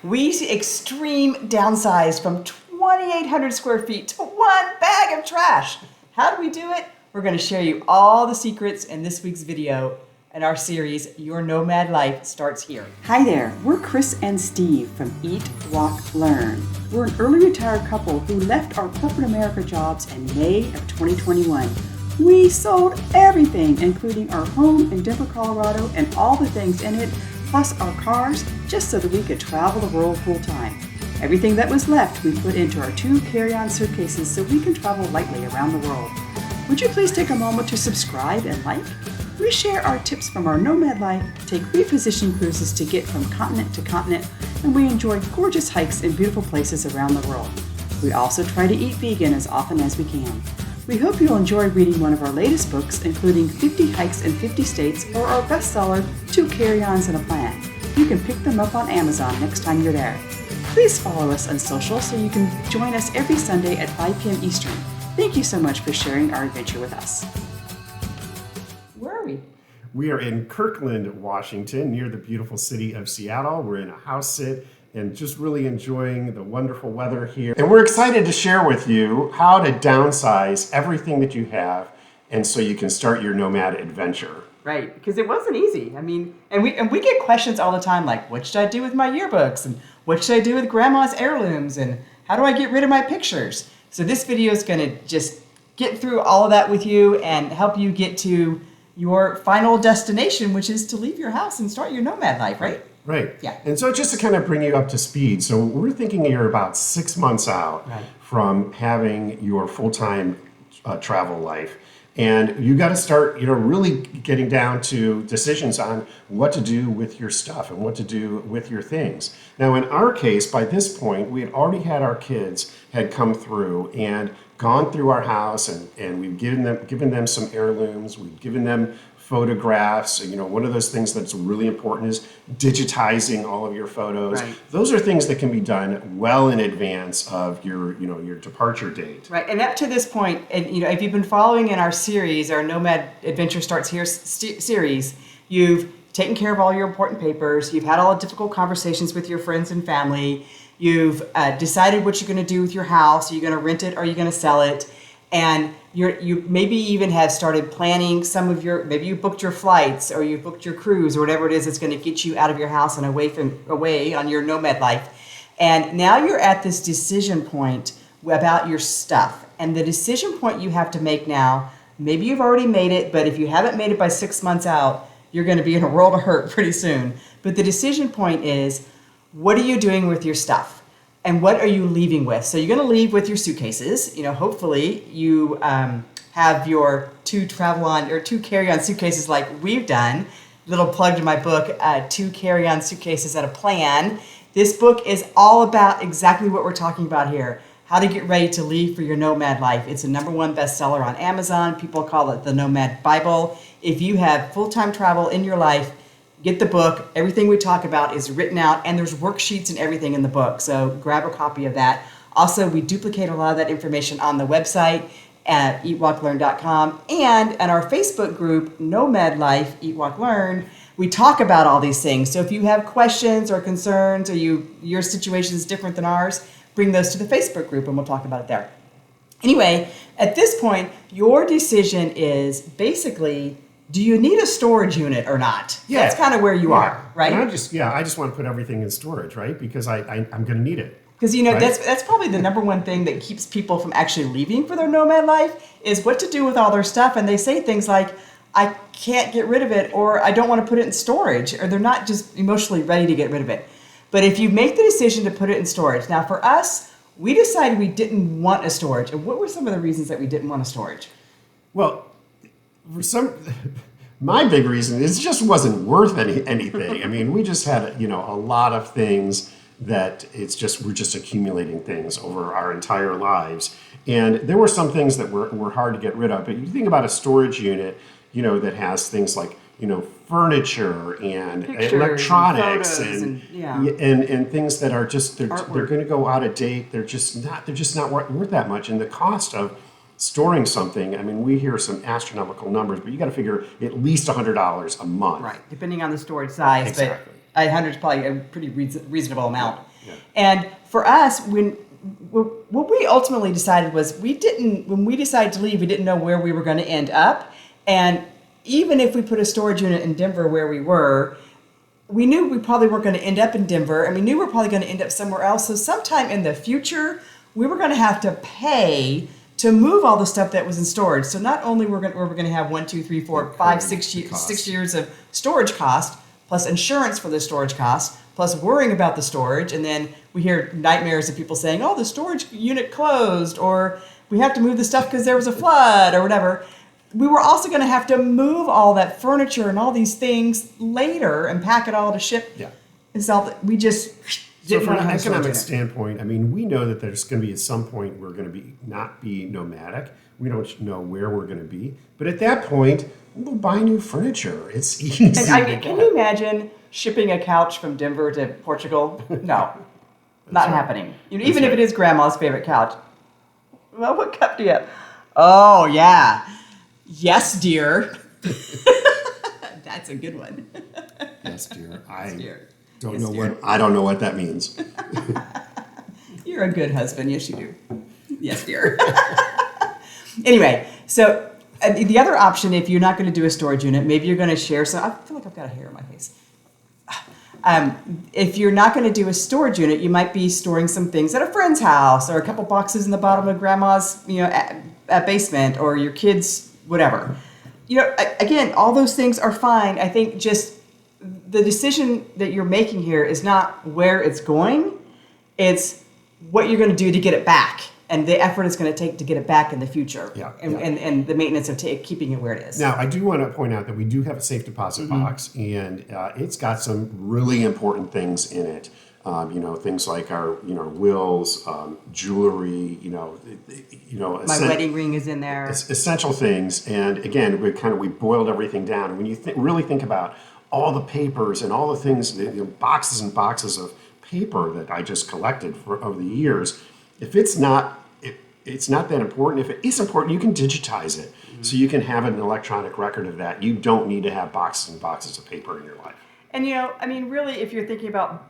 We extreme downsized from 2,800 square feet to one bag of trash. How do we do it? We're going to share you all the secrets in this week's video in our series, Your Nomad Life Starts Here. Hi there, we're Chris and Steve from Eat, Walk, Learn. We're an early retired couple who left our corporate America jobs in May of 2021. We sold everything, including our home in Denver, Colorado, and all the things in it, plus our cars, just so that we could travel the world full time. Everything that was left we put into our 2 carry-on suitcases so we can travel lightly around the world. Would you please take a moment to subscribe and like? We share our tips from our nomad life, take reposition cruises to get from continent to continent, and we enjoy gorgeous hikes in beautiful places around the world. We also try to eat vegan as often as we can. We hope you'll enjoy reading one of our latest books, including 50 Hikes in 50 States, or our bestseller, 2 Carry-ons and a Plan. You can pick them up on Amazon next time you're there. Please follow us on social so you can join us every Sunday at 5 p.m. Eastern. Thank you so much for sharing our adventure with us. Where are we? We are in Kirkland, Washington, near the beautiful city of Seattle. We're in a house sit and just really enjoying the wonderful weather here. And we're excited to share with you how to downsize everything that you have, and so you can start your nomad adventure. Right, because it wasn't easy. I mean, and we get questions all the time like, what should I do with my yearbooks? And what should I do with grandma's heirlooms? And how do I get rid of my pictures? So this video is going to just get through all of that with you and help you get to your final destination, which is to leave your house and start your nomad life, right? Right. Yeah. And so just to kind of bring you up to speed, so we're thinking you're about 6 months out from having your full-time travel life. And you got to start, really getting down to decisions on what to do with your stuff and what to do with your things. Now, in our case, by this point, we had already had our kids had come through and gone through our house, and we've given them some heirlooms. We've given them photographs. One of those things that's really important is digitizing all of your photos. Right. Those are things that can be done well in advance of your departure date. Right, and up to this point, and if you've been following in our series, our Nomad Adventure Starts Here series, you've taken care of all your important papers. You've had all the difficult conversations with your friends and family. You've decided what you're going to do with your house. Are you going to rent it or are you going to sell it? And you maybe even have started planning maybe you booked your flights or you've booked your cruise or whatever it is that's going to get you out of your house and away on your nomad life. And now you're at this decision point about your stuff. And the decision point you have to make now, maybe you've already made it, but if you haven't made it by 6 months out, you're going to be in a world of hurt pretty soon. But the decision point is, what are you doing with your stuff? And what are you leaving with? So you're going to leave with your suitcases. Hopefully you have your 2 carry-on suitcases like we've done. Little plug to my book, 2 carry-on suitcases and a Plan. This book is all about exactly what we're talking about here. How to get ready to leave for your nomad life. It's a #1 bestseller on Amazon. People call it the Nomad Bible. If you have full-time travel in your life, get the book. Everything we talk about is written out, and there's worksheets and everything in the book. So grab a copy of that. Also, we duplicate a lot of that information on the website at eatwalklearn.com, and in our Facebook group, Nomad Life, Eat, Walk, Learn, we talk about all these things. So if you have questions or concerns or your situation is different than ours, bring those to the Facebook group and we'll talk about it there. Anyway, at this point, your decision is basically, do you need a storage unit or not? Yeah. That's kind of where you are, right? And I just want to put everything in storage, right? Because I'm going to need it. Because right? that's probably the #1 thing that keeps people from actually leaving for their nomad life is what to do with all their stuff. And they say things like, I can't get rid of it, or I don't want to put it in storage, or they're not just emotionally ready to get rid of it. But if you make the decision to put it in storage, now for us, we decided we didn't want a storage. And what were some of the reasons that we didn't want a storage? Well, my big reason is it just wasn't worth anything. I mean, we just had a lot of things that we're just accumulating things over our entire lives, and there were some things that were hard to get rid of. But you think about a storage unit, that has things like furniture and pictures electronics and things that are just they're going to go out of date. They're just not worth that much, and the cost of storing something, I mean, we hear some astronomical numbers, but you got to figure at least $100 a month. Right, depending on the storage size. Exactly. But 100 is probably a pretty reasonable amount. Yeah. And for us, what we ultimately decided was when we decided to leave, we didn't know where we were going to end up. And even if we put a storage unit in Denver where we were, we knew we probably weren't going to end up in Denver, and we knew we were probably going to end up somewhere else. So sometime in the future, we were going to have to pay to move all the stuff that was in storage. So not only were we going to have 1, 2, 3, 4, 5, 6 years of storage cost, plus insurance for the storage cost, plus worrying about the storage, and then we hear nightmares of people saying, "Oh, the storage unit closed," or "We have to move the stuff because there was a flood," or whatever. We were also going to have to move all that furniture and all these things later and pack it all to ship. Yeah. And so we just So didn't from want an to have a storage economic unit. standpoint, I mean, we know that there's going to be at some point we're going to not be nomadic. We don't know where we're going to be. But at that point, we'll buy new furniture. It's easy. And I mean, can you imagine shipping a couch from Denver to Portugal? No, not happening. Even if it is grandma's favorite couch. Well, what cup do you have? Oh, yeah. Yes, dear. That's a good one. Yes, dear. Dear. I don't know what that means. You're a good husband. Yes, you do. Yes, dear. Anyway, so the other option, if you're not going to do a storage unit, maybe you're going to share some. I feel like I've got a hair in my face. If you're not going to do a storage unit, you might be storing some things at a friend's house, or a couple boxes in the bottom of grandma's, basement, or your kids' whatever. Again, all those things are fine. I think just the decision that you're making here is not where it's going, it's what you're going to do to get it back, and the effort it's going to take to get it back in the future, and the maintenance of keeping it where it is. Now, I do want to point out that we do have a safe deposit box, and it's got some really important things in it. Things like our wills, jewelry, My wedding ring is in there. Essential things. And again, we boiled everything down. And when you really think about all the papers and all the things, boxes and boxes of paper that I just collected over the years, if it's not that important. If it is important, you can digitize it. Mm-hmm. So you can have an electronic record of that. You don't need to have boxes and boxes of paper in your life. And really, if you're thinking about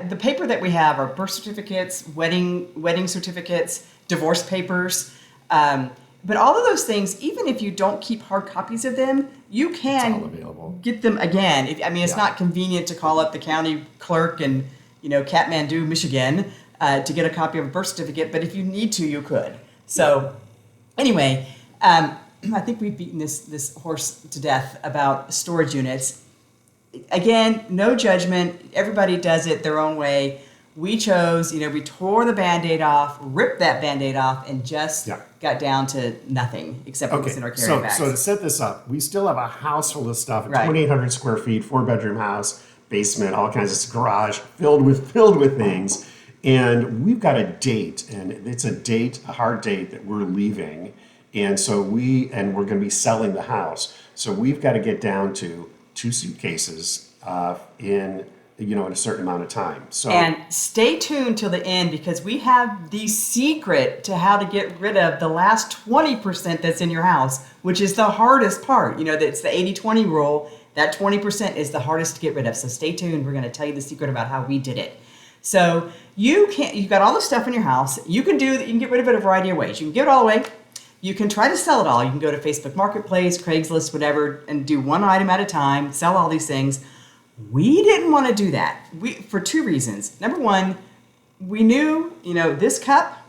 the paper that we have are birth certificates, wedding certificates, divorce papers, but all of those things, even if you don't keep hard copies of them, you can get them again. It's not convenient to call up the county clerk in Kathmandu, Michigan, to get a copy of a birth certificate, but if you need to, you could. So anyway, I think we've beaten this horse to death about storage units. Again, no judgment. Everybody does it their own way. We chose, we tore the Band-Aid off, ripped that Band-Aid off, and just got down to nothing except what was in our carry bags. So to set this up, we still have a house full of stuff, Right. 2,800 square feet, 4-bedroom house, basement, all kinds of garage filled with things. And we've got a date, and it's a hard date that we're leaving. And so we're going to be selling the house. So we've got to get down to 2 suitcases in a certain amount of time. So and stay tuned till the end, because we have the secret to how to get rid of the last 20% that's in your house, which is the hardest part. It's the 80-20 rule. That 20% is the hardest to get rid of. So stay tuned. We're going to tell you the secret about how we did it. So you've got all the stuff in your house. You can get rid of it a variety of ways. You can give it all away. You can try to sell it all. You can go to Facebook Marketplace, Craigslist, whatever, and do one item at a time, sell all these things. We didn't want to do that for 2 reasons. Number one, we knew, this cup.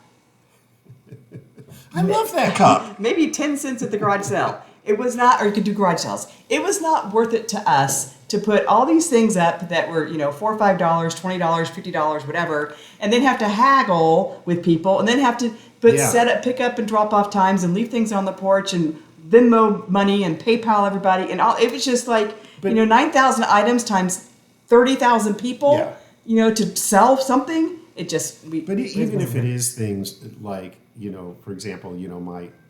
I love that cup. Maybe 10 cents at the garage sale. It was not, or you could do garage sales. It was not worth it to us to put all these things up that were, $4 or $5, $20, $50, whatever, and then have to haggle with people, and then have to set up, pick up and drop off times, and leave things on the porch, and Venmo money, and PayPal everybody, and all. It was just like, 9,000 items times 30,000 people, to sell something. It just. Even if it is things like, for example,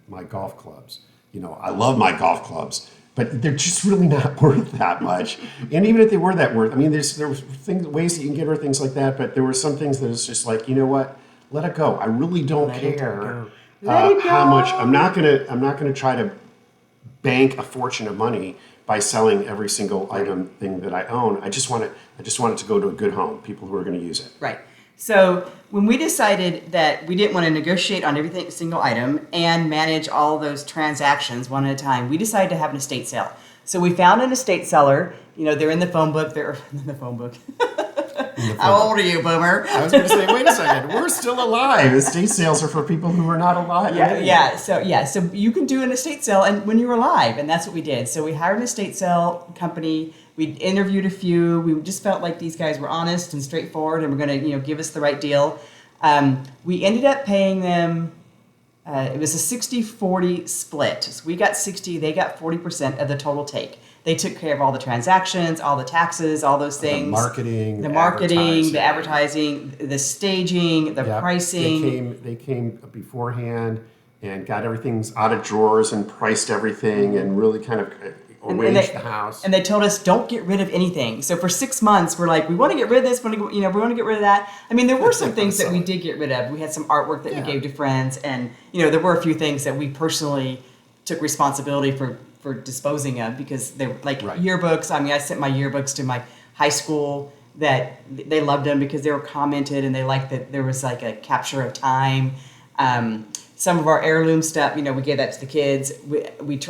my golf clubs. I love my golf clubs, but they're just really not worth that much. And even if they were that worth, there were ways that you can get rid of things like that, but there were some things that it's just like, what? Let it go. I really don't care how much. I'm not gonna try to bank a fortune of money by selling every single thing that I own. I just want it to go to a good home, people who are going to use it. Right. So when we decided that we didn't want to negotiate on every single item and manage all those transactions one at a time, we decided to have an estate sale. So we found an estate seller. They're in the phone book. They're in the phone book. How old are you, Boomer? I was going to say, wait a second, we're still alive. Estate sales are for people who are not alive. So you can do an estate sale and when you're alive, and that's what we did. So we hired an estate sale company. We interviewed a few. We just felt like these guys were honest and straightforward, and were going to give us the right deal. We ended up paying them. It was a 60-40 split. So we got 60, they got 40% of the total take. They took care of all the transactions, all the taxes, all those things. The marketing, the advertising, the staging, the pricing. They came beforehand and got everything out of drawers and priced everything and really kind of arranged the house. And they told us, don't get rid of anything. So for 6 months, we're like, we want to get rid of this, we want to get rid of that. I mean, there were some things that we did get rid of. We had some artwork that we gave to friends, and there were a few things that we personally took responsibility for disposing of because they were like yearbooks. I mean, I sent my yearbooks to my high school that they loved them because they were commented and they liked that there was like a capture of time. Some of our heirloom stuff, we gave that to the kids.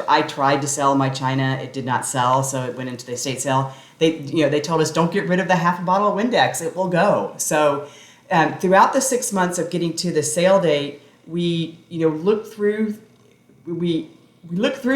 I tried to sell my china. It did not sell, so it went into the estate sale. They told us, don't get rid of the half a bottle of Windex. It will go. So throughout the 6 months of getting to the sale date, we looked through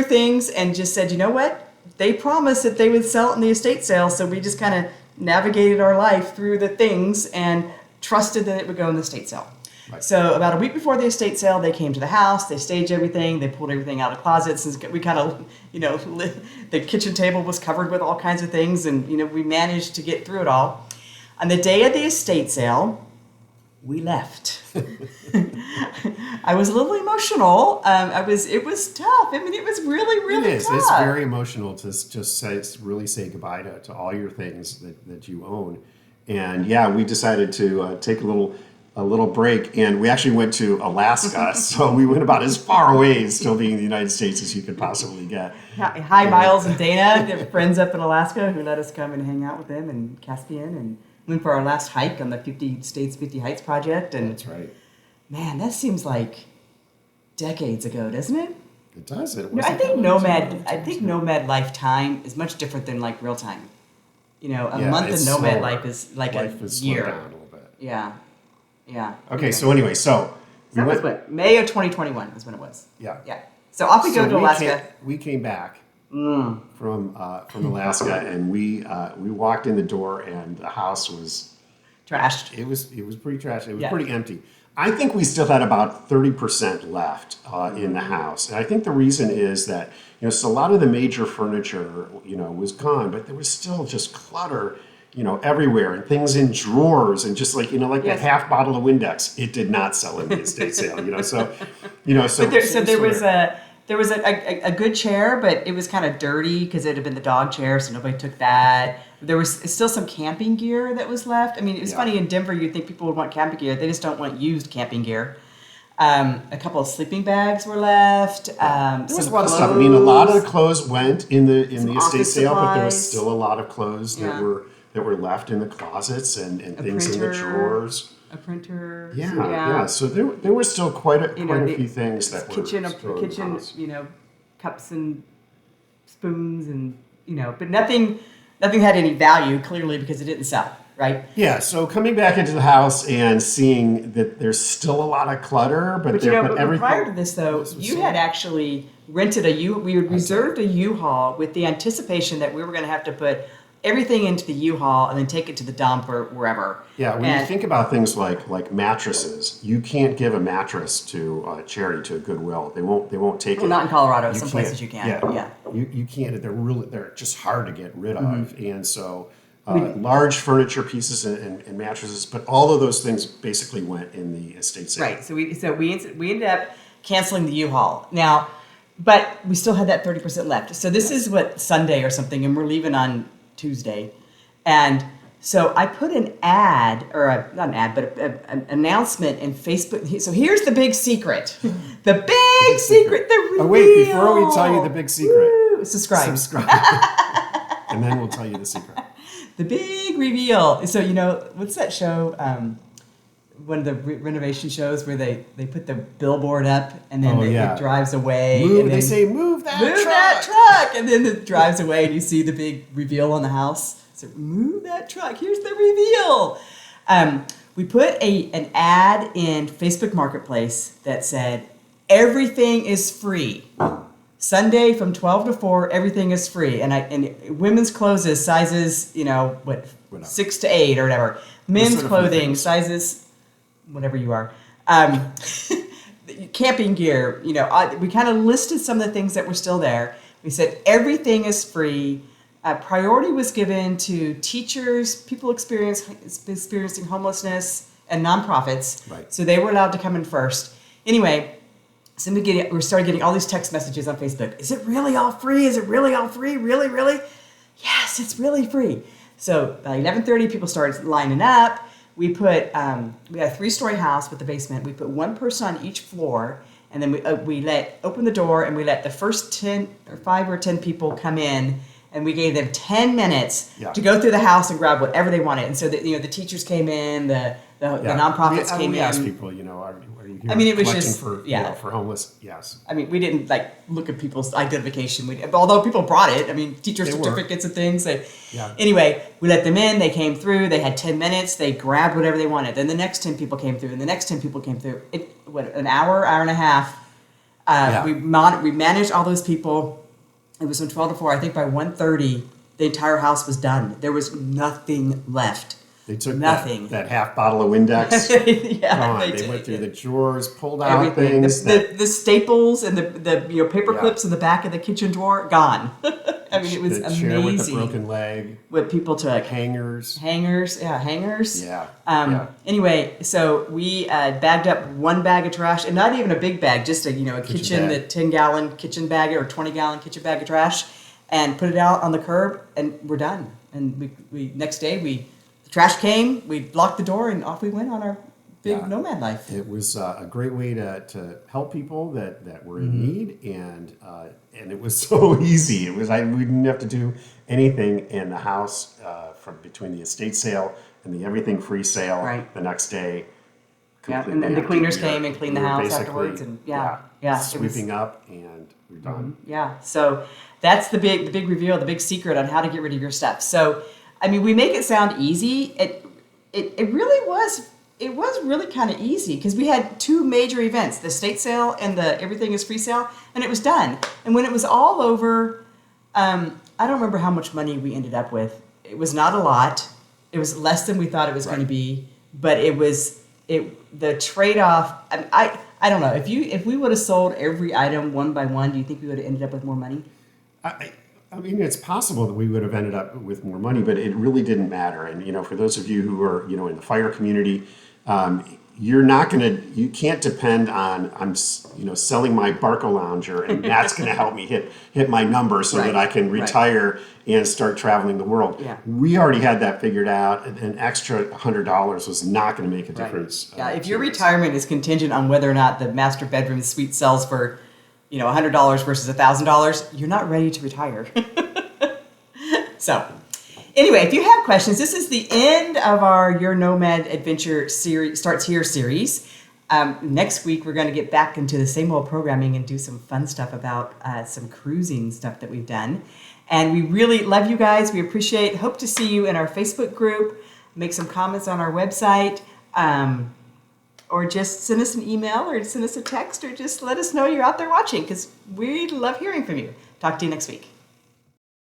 things and just said, you know what? They promised that they would sell it in the estate sale, so we just kind of navigated our life through the things and trusted that it would go in the estate sale. Right. So about a week before the estate sale, they came to the house, they staged everything, they pulled everything out of closets, and we kind of, the kitchen table was covered with all kinds of things, and, we managed to get through it all. On the day of the estate sale, we left. I was a little emotional. It was tough. I mean, it was really, really tough. Tough. It's very emotional to just say goodbye to all your things that you own. And we decided to take a little break, and we actually went to Alaska. So we went about as far away, still being in the United States, as you could possibly get. Hi, Miles and Dana. They have friends up in Alaska who let us come and hang out with them in Caspian, and went for our last hike on the 50 States, 50 Heights project. And that's right. Man, that seems like decades ago, doesn't it? It does. I think Nomad Life time is much different than like real time. A month of Nomad Life is like a year. Down a little bit. Yeah. Okay, so anyway, that was what, May of 2021 is when it was. Yeah. So off we go to Alaska. We came back from Alaska, and we walked in the door, and the house was trashed. It was pretty trashed. It was pretty empty. I think we still had about 30% left in the house, and I think the reason is that so a lot of the major furniture was gone, but there was still just clutter. Everywhere, and things in drawers, and just like that half bottle of Windex, it did not sell in the estate sale. There was a good chair, but it was kind of dirty because it had been the dog chair, so nobody took that. There was still some camping gear that was left. I mean, it's funny, in Denver, you'd think people would want camping gear. They just don't want used camping gear. A couple of sleeping bags were left. There was a lot of stuff. I mean, a lot of the clothes went in the estate sale, but there was still a lot of clothes that were left in the closets and things in the drawers. A printer. Yeah. So there were still quite a few things that were kitchen, cups and spoons, and but nothing had any value, clearly, because it didn't sell, right? Yeah. So coming back into the house and seeing that there's still a lot of clutter, but everything. Prior to this, though, you had actually rented we had reserved a U-Haul with the anticipation that we were going to have to put everything into the U-Haul and then take it to the dump or wherever. Yeah, when you think about things like mattresses, you can't give a mattress to charity, to a Goodwill. They won't take it. Not in Colorado. Some places you can. Yeah. You can't. They're just hard to get rid of, and so large furniture pieces and mattresses. But all of those things basically went in the estate sale. Right. So we ended up canceling the U-Haul now, but we still had that 30% left. So this is Sunday or something, and we're leaving on Tuesday. And so I put an ad, not an ad, but an announcement in Facebook. So here's the big secret. The big secret, the reveal. Oh, wait, before we tell you the big secret. Woo, subscribe. And then we'll tell you the secret. The big reveal. So, what's that show? one of the renovation shows where they put the billboard up and then it drives away. Move, and they say, move that truck! And then it drives away and you see the big reveal on the house. So move that truck. Here's the reveal. We put an ad in Facebook Marketplace that said, everything is free. Sunday from 12 to 4, everything is free. And women's clothes is sizes, 6 to 8 or whatever. Men's clothing, sizes, whatever you are. Camping gear, we kind of listed some of the things that were still there. We said everything is free. Priority was given to teachers, people experiencing homelessness, and nonprofits. Right. So they were allowed to come in first. Anyway, we started getting all these text messages on Facebook. Is it really all free? Is it really all free? Really, really? Yes, it's really free. So by 11:30, people started lining up. We had a 3-story house with the basement. We put one person on each floor, and then we open the door and we let the first 5 or 10 people come in. And we gave them 10 minutes to go through the house and grab whatever they wanted. And so the teachers came in, the nonprofits came in. We asked people, are you here it was collecting just for homeless? Yes. We didn't look at people's identification. Although people brought it. Teacher certificates and things. Anyway, we let them in. They came through. They had 10 minutes. They grabbed whatever they wanted. Then the next 10 people came through, and the next 10 people came through. An hour and a half. We managed all those people. It was from 12 to 4. I think by 1:30, the entire house was done. There was nothing left. They took nothing. That half bottle of Windex. They went through the drawers, pulled out things. The staples and the paper clips in the back of the kitchen drawer, gone. It was the amazing. Chair with the broken leg. What people took. Hangers. Hangers. Yeah. Anyway, so we bagged up one bag of trash, and not even a big bag, just a kitchen, the 10-gallon kitchen bag or 20-gallon kitchen bag of trash, and put it out on the curb, and we're done. And we next day the trash came, we locked the door, and off we went on our big nomad life. It was a great way to help people that were in need, and it was so easy. We didn't have to do anything in the house from between the estate sale and the everything free sale the next day. And then the cleaners came and cleaned the house afterwards, and sweeping up, and we're done. So that's the big reveal, the big secret on how to get rid of your stuff. So we make it sound easy. It really was. It was really kind of easy because we had 2 major events, the estate sale and the everything is free sale, and it was done. And when it was all over, I don't remember how much money we ended up with. It was not a lot. It was less than we thought it was going to be, but the trade-off. I don't know if we would have sold every item one by one. Do you think we would have ended up with more money? It's possible that we would have ended up with more money, but it really didn't matter. And for those of you who are in the fire community, you can't depend on I'm selling my Barco Lounger and that's going to help me hit my number so that I can retire and start traveling the world. Yeah. We already had that figured out. An extra $100 was not going to make a difference. If your retirement is contingent on whether or not the master bedroom suite sells for $100 versus $1,000, you're not ready to retire. So, anyway, if you have questions, this is the end of our Your Nomad Adventure Starts Here series. Next week, we're going to get back into the same old programming and do some fun stuff about some cruising stuff that we've done. And we really love you guys. We hope to see you in our Facebook group. Make some comments on our website. Or just send us an email or send us a text or just let us know you're out there watching because we love hearing from you. Talk to you next week.